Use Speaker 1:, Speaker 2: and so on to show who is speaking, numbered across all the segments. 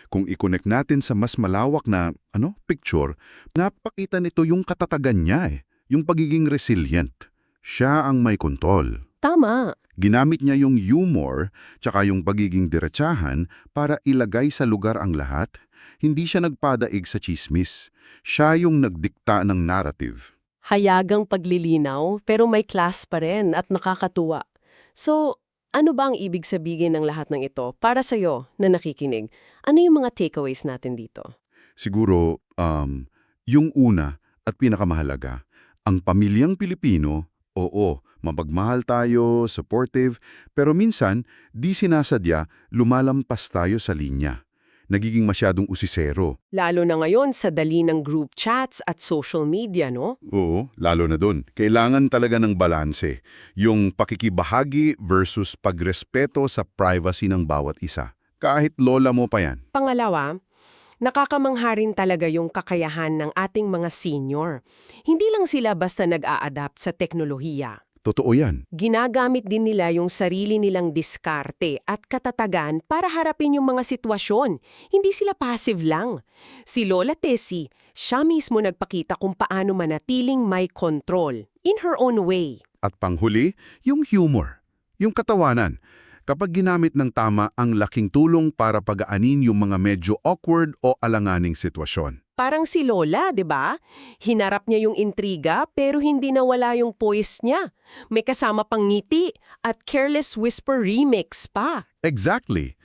Speaker 1: Kung i-connect natin sa mas malawak na picture, napakita nito yung katatagan niya yung pagiging resilient. Siya ang may kontrol.
Speaker 2: Tama.
Speaker 1: Ginamit niya yung humor tsaka yung pagiging diretsahan para ilagay sa lugar ang lahat. Hindi siya nagpadaig sa chismis. Siya yung nagdikta ng narrative.
Speaker 2: Hayagang paglilinaw, pero may class pa rin at nakakatuwa. So, ano ba ang ibig sabihin ng lahat ng ito para sa'yo na nakikinig? Ano yung mga takeaways natin dito?
Speaker 1: Siguro, yung una at pinakamahalaga, ang pamilyang Pilipino, oo, mapagmahal tayo, supportive, pero minsan, di sinasadya, lumalampas tayo sa linya. Nagiging masyadong usisero.
Speaker 2: Lalo na ngayon sa dali ng group chats at social media, no?
Speaker 1: Oo, lalo na dun. Kailangan talaga ng balanse. Yung pakikibahagi versus pagrespeto sa privacy ng bawat isa. Kahit lola mo pa yan.
Speaker 2: Pangalawa, nakakamangha rin talaga yung kakayahan ng ating mga senior. Hindi lang sila basta nag-a-adapt sa teknolohiya.
Speaker 1: Totoo yan.
Speaker 2: Ginagamit din nila yung sarili nilang diskarte at katatagan para harapin yung mga sitwasyon. Hindi sila passive lang. Si Lola Tessie, siya mismo nagpakita kung paano manatiling may control, in her own way.
Speaker 1: At panghuli, yung humor. Yung katawanan. Kapag ginamit ng tama, ang laking tulong para pagaanin yung mga medyo awkward o alanganing sitwasyon.
Speaker 2: Parang si Lola, 'di ba? Hinarap niya yung intriga pero hindi nawala yung poise niya. May kasama pang ngiti at careless whisper remix pa.
Speaker 1: Exactly.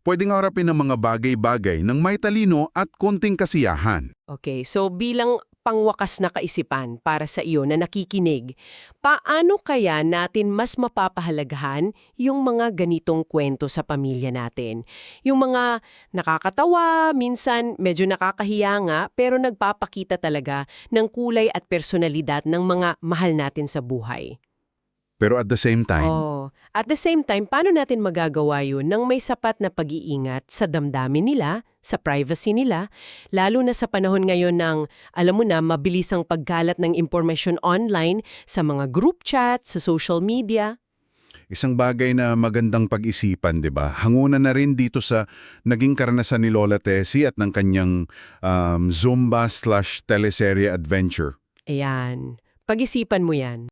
Speaker 1: Pwedeng harapin ng mga bagay-bagay ng may talino at konting kasiyahan.
Speaker 2: Okay, so bilang pangwakas na kaisipan para sa iyo na nakikinig, paano kaya natin mas mapapahalagahan yung mga ganitong kwento sa pamilya natin? Yung mga nakakatawa, minsan medyo nakakahiya nga, pero nagpapakita talaga ng kulay at personalidad ng mga mahal natin sa buhay.
Speaker 1: Pero at the same time,
Speaker 2: At the same time, paano natin magagawa yun ng may sapat na pag-iingat sa damdamin nila, sa privacy nila, lalo na sa panahon ngayon ng, alam mo na, mabilisang pagkalat ng impormasyon online sa mga group chat, sa social media?
Speaker 1: isang bagay na magandang pag-isipan, 'di ba? Hangunan na rin dito sa naging karanasan ni Lola Tessie at ng kanyang Zumba/teleserye adventure.
Speaker 2: Ayan, pag-isipan mo yan.